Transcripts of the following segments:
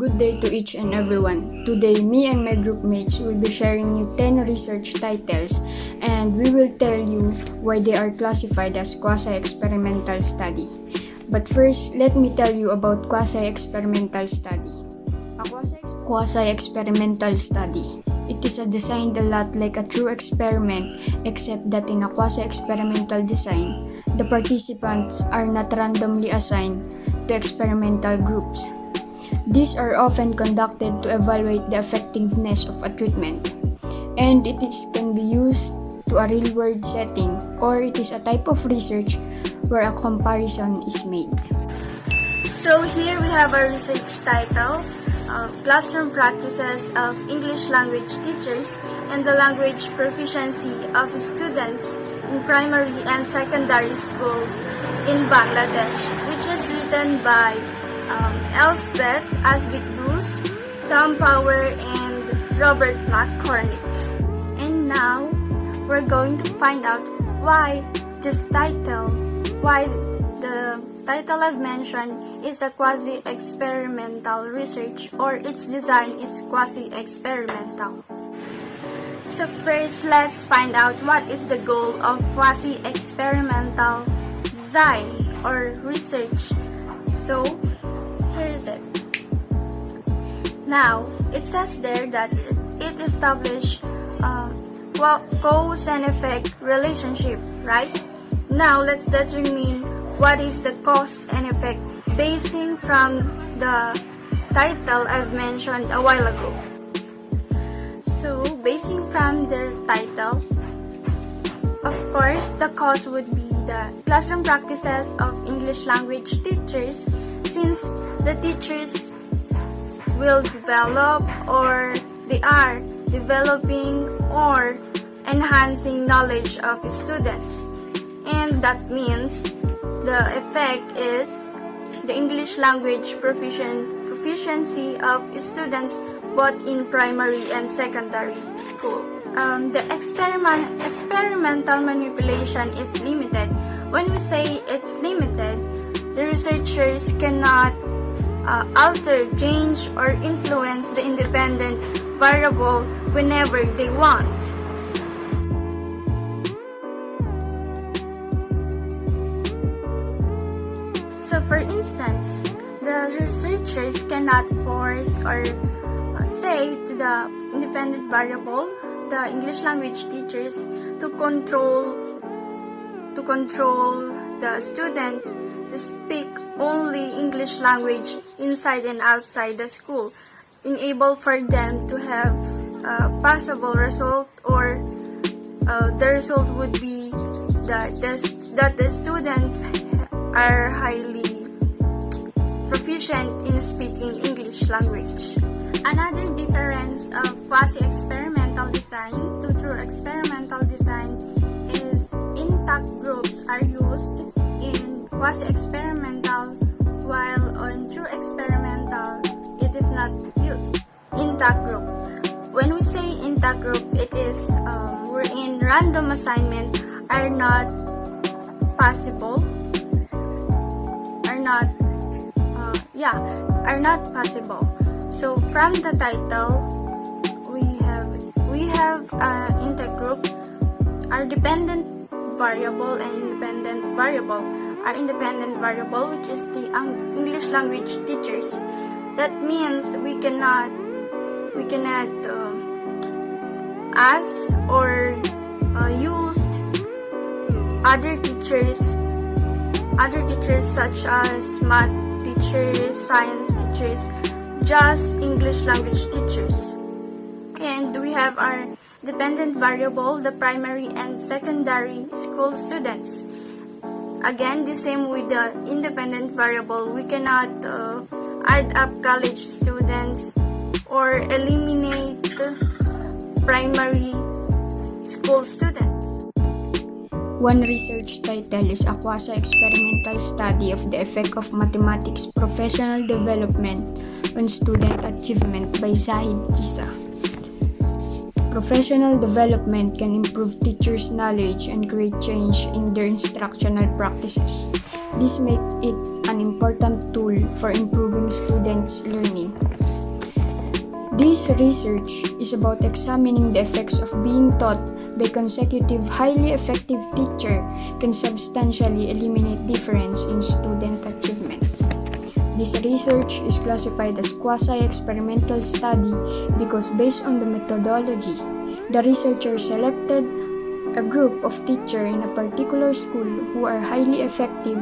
Good day to each and everyone. Today, me and my group mates will be sharing you 10 research titles, and we will tell you why they are classified as quasi-experimental study. But first, let me tell you about quasi-experimental study. A quasi-experimental study. It is designed a lot like a true experiment, except that in a quasi-experimental design, the participants are not randomly assigned to experimental groups. These are often conducted to evaluate the effectiveness of a treatment, and can be used to a real-world setting, or it is a type of research where a comparison is made. So here we have our research title, Classroom Practices of English Language Teachers and the Language Proficiency of Students in Primary and Secondary School in Bangladesh, which is written by Elsbeth Asbik-Bruce, Tom Power, and Robert McCormick. And now, we're going to find out why the title I've mentioned is a quasi-experimental research, or its design is quasi-experimental. So first, let's find out what is the goal of quasi-experimental design or research. So, here is it. Now, it says there that it establishes cause and effect relationship, right? Now, let's determine what is the cause and effect basing from the title I've mentioned a while ago. So, basing from the title, of course, the cause would be the classroom practices of English language teachers, since the teachers will develop, or they are developing or enhancing knowledge of students. And that means the effect is the English language proficiency of students both in primary and secondary school. The experimental manipulation is limited. When we say it's limited, the researchers cannot alter, change, or influence the independent variable whenever they want. So for instance, the researchers cannot force or say to the independent variable, the English language teachers, to control the students to speak only English language inside and outside the school, enable for them to have a passable result, or the result would be that the students are highly proficient in speaking English language. Another difference of quasi-experimental design to true experimental design is intact groups are used in quasi-experimental, while on true experimental, it is not used. Intact group. When we say intact group, it is wherein random assignment are not possible, are not possible. So from the title, we have intergroup, our dependent variable and independent variable. Our independent variable, which is the English language teachers. That means we cannot ask or use other teachers such as math teachers, science teachers, just English language teachers. And we have our dependent variable, the primary and secondary school students. Again, the same with the independent variable. We cannot add up college students or eliminate primary school students. One research title is a quasi-experimental study of the effect of mathematics professional development on student achievement by Zahid Kisa. Professional development can improve teachers' knowledge and create change in their instructional practices. This makes it an important tool for improving students' learning. This research is about examining the effects of being taught by consecutive highly effective teacher can substantially eliminate difference in student achievement. This research is classified as quasi-experimental study because based on the methodology, the researcher selected a group of teachers in a particular school who are highly effective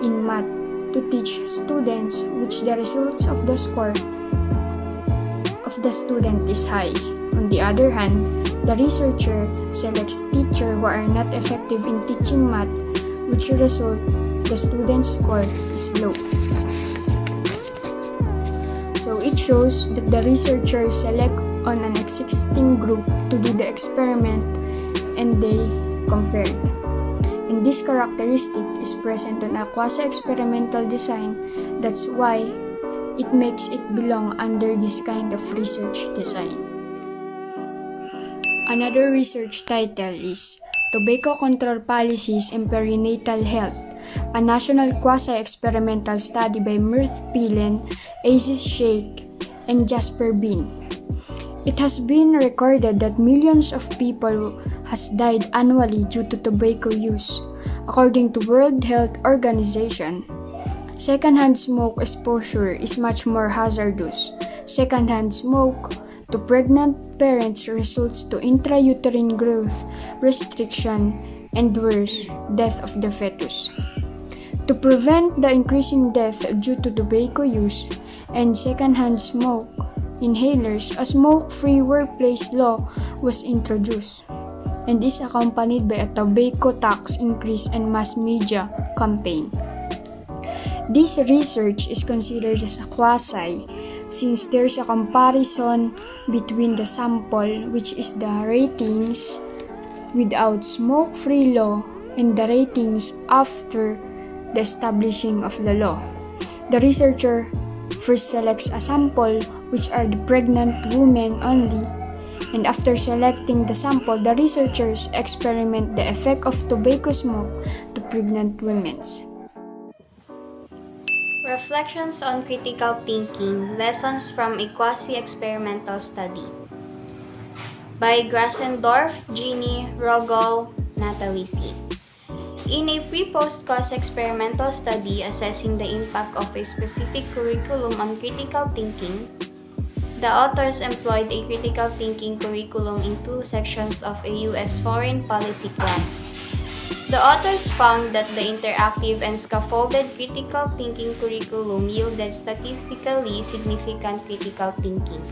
in math to teach students which the results of the score of the student is high. On the other hand, the researcher selects teachers who are not effective in teaching math which result the student's score is low. So it shows that the researchers select on an existing group to do the experiment and they compared. And this characteristic is present on a quasi-experimental design. That's why it makes it belong under this kind of research design. Another research title is Tobacco Control Policies and Perinatal Health, a national quasi-experimental study by Mirth Pilen, Aziz Sheikh, and Jasper Bean. It has been recorded that millions of people has died annually due to tobacco use. According to World Health Organization, secondhand smoke exposure is much more hazardous. Secondhand smoke to pregnant parents results to intrauterine growth restriction and worse, death of the fetus. To prevent the increasing death due to tobacco use and secondhand smoke inhalers, a smoke-free workplace law was introduced and is accompanied by a tobacco tax increase and mass media campaign. This research is considered as a quasi since there's a comparison between the sample, which is the ratings without smoke-free law, and the ratings after the establishing of the law. The researcher first selects a sample, which are the pregnant women only, and after selecting the sample, the researchers experiment the effect of tobacco smoke to pregnant women. Reflections on Critical Thinking, Lessons from a Quasi-Experimental Study by Grassendorf, Jeannie, Rogol, Natalie C. In a pre-post quasi-experimental study assessing the impact of a specific curriculum on critical thinking, the authors employed a critical thinking curriculum in two sections of a U.S. foreign policy class. The authors found that the interactive and scaffolded critical thinking curriculum yielded statistically significant critical thinking.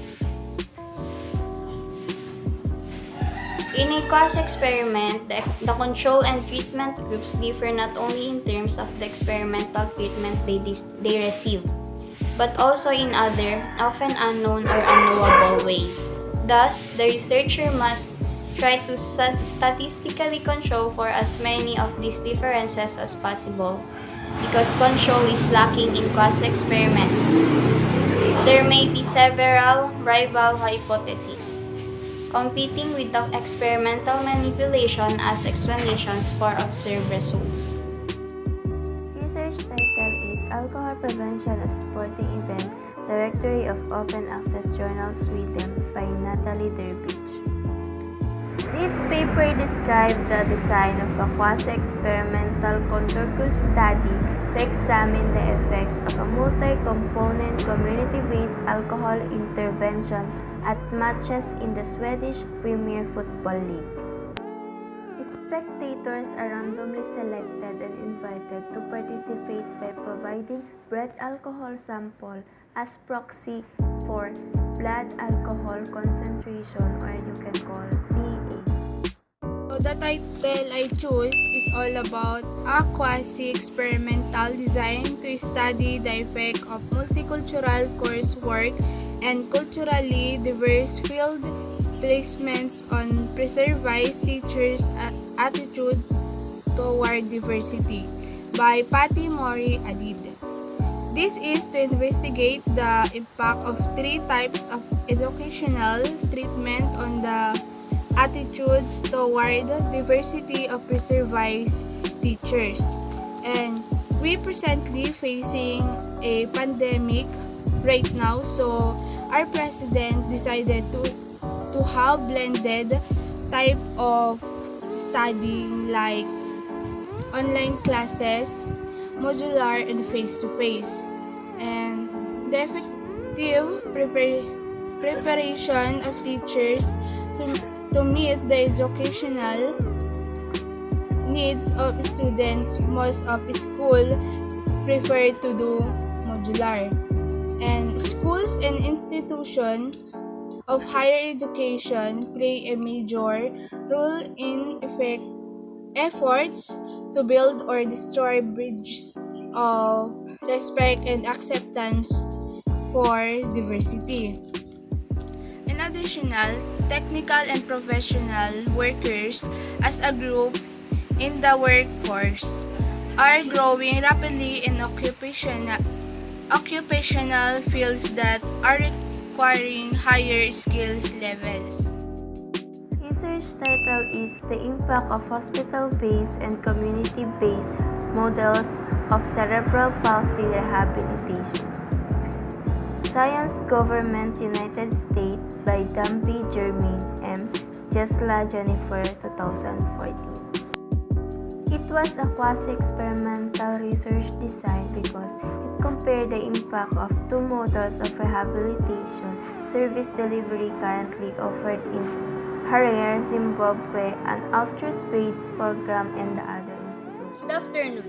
In a quasi-experiment, the control and treatment groups differ not only in terms of the experimental treatment they receive, but also in other, often unknown or unknowable ways. Thus, the researcher must try to statistically control for as many of these differences as possible, because control is lacking in quasi-experiments. There may be several rival hypotheses, competing with the experimental manipulation as explanations for observed results. Research title is Alcohol Prevention at Sporting Events, Directory of Open Access Journals Sweden by Natalie Derbich. This paper described the design of a quasi-experimental control group study to examine the effects of a multi-component community-based alcohol intervention at matches in the Swedish Premier Football League. Spectators are randomly selected and invited to participate by providing blood alcohol sample as proxy for blood alcohol concentration, or you can call pH. So the title I chose is all about a quasi-experimental design to study the effect of multicultural coursework and culturally diverse field placements on preserved teachers' attitude toward diversity by Patty Mori Adid. This is to investigate the impact of three types of educational treatment on the attitudes toward diversity of preserved teachers. And we presently facing a pandemic right now, so our president decided to have blended type of study like online classes, modular and face-to-face. And the effective preparation of teachers to meet the educational needs of students. Most of school prefer to do modular. And schools and institutions of higher education play a major role in efforts to build or destroy bridges of respect and acceptance for diversity. In additional, technical and professional workers as a group in the workforce are growing rapidly in occupational fields that are requiring higher skills levels. Research title is The Impact of Hospital-Based and Community-Based Models of Cerebral Palsy Rehabilitation. Science Government United States by Dambi Jermaine M. Jesla Jennifer 2014. It was a quasi-experimental research design because it compared the impact of two models of rehabilitation service delivery currently offered in Harare, Zimbabwe, an Ultra-Spades program and the other institutions. Good afternoon.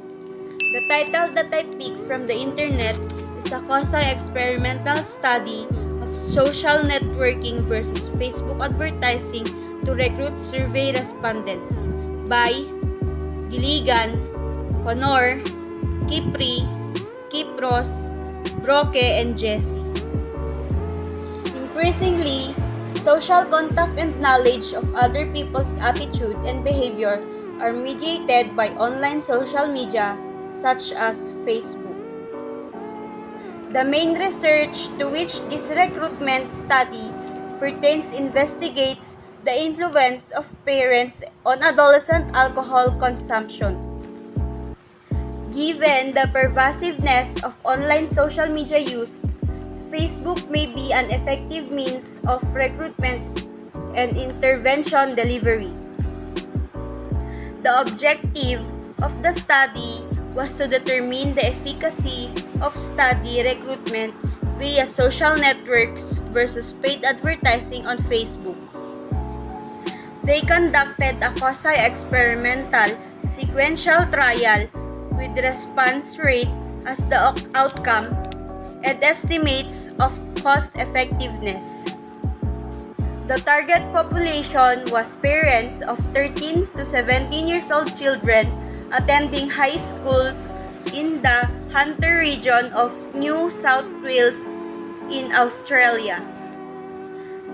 The title that I picked from the internet is a quasi-experimental study of social networking versus Facebook advertising to recruit survey respondents by Gilligan, Connor, Kipri, Kipros, Broke, and Jesse. Increasingly, social contact and knowledge of other people's attitude and behavior are mediated by online social media such as Facebook. The main research to which this recruitment study pertains investigates the influence of parents on adolescent alcohol consumption. Given the pervasiveness of online social media use, Facebook may be an effective means of recruitment and intervention delivery. The objective of the study was to determine the efficacy of study recruitment via social networks versus paid advertising on Facebook. They conducted a quasi-experimental sequential trial with response rate as the outcome and estimates of cost effectiveness. The target population was parents of 13 to 17 years old children attending high schools in the Hunter region of New South Wales in Australia.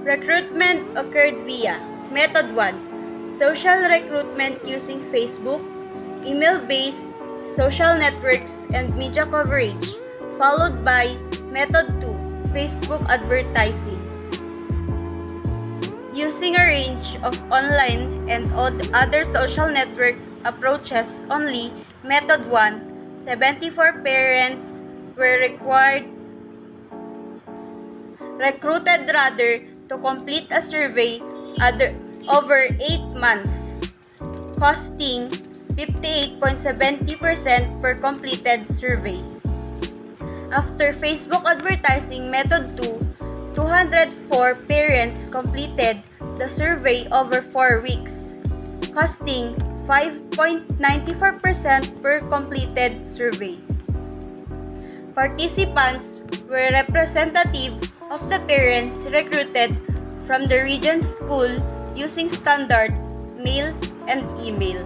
Recruitment occurred via Method 1. Social recruitment using Facebook, email-based, social networks, and media coverage, followed by Method 2. Facebook advertising. Using a range of online and other social network approaches only, Method 1, 74 parents were recruited rather to complete a survey over 8 months, costing 58.70% per completed survey. After Facebook advertising Method 2, 204 parents completed the survey over 4 weeks, costing 5.94% per completed survey. Participants were representative of the parents recruited from the region school using standard mail and email.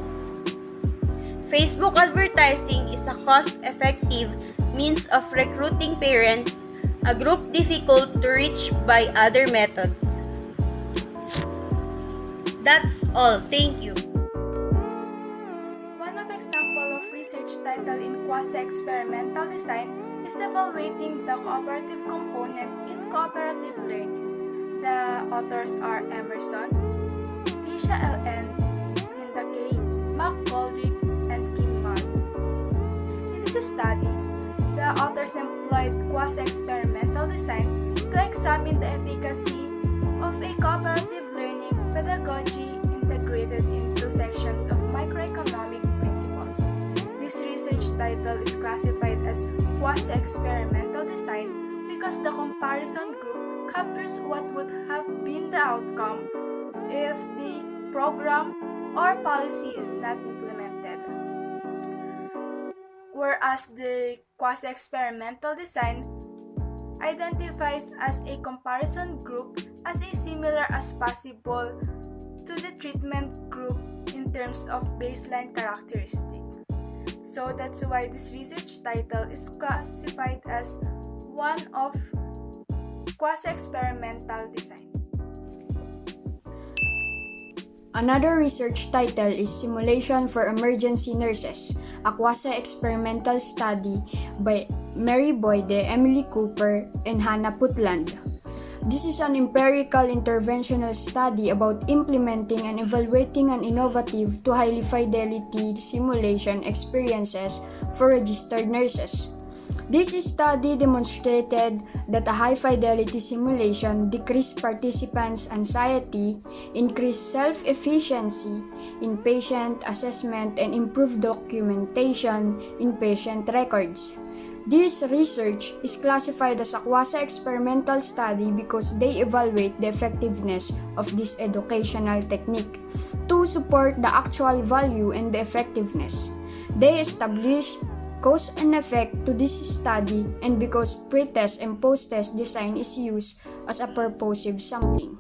Facebook advertising is a cost-effective means of recruiting parents, a group difficult to reach by other methods. That's all. Thank you. One of example of research title in quasi-experimental design is evaluating the cooperative component in cooperative learning. The authors are Emerson, Tisha L.N., Linda K., Mark Goldrick, and Kim Mark. In this study, the authors employed quasi-experimental design to to examine the efficacy of a cooperative learning pedagogy integrated into sections of microeconomic principles. This research title is classified as quasi-experimental design because the comparison group captures what would have been the outcome if the program or policy is not implemented. Whereas the quasi-experimental design identifies as a comparison group as a similar as possible to the treatment group in terms of baseline characteristics. So that's why this research title is classified as one of quasi-experimental design. Another research title is Simulation for Emergency Nurses, a quasi-experimental study by Mary Boyde, Emily Cooper, and Hannah Putland. This is an empirical interventional study about implementing and evaluating an innovative to highly fidelity simulation experiences for registered nurses. This study demonstrated that a high-fidelity simulation decreased participants' anxiety, increased self-efficiency in patient assessment, and improved documentation in patient records. This research is classified as a quasi-experimental study because they evaluate the effectiveness of this educational technique to support the actual value and the effectiveness. They establish cause and effect to this study, and because pre-test and post-test design is used as a purposive sampling.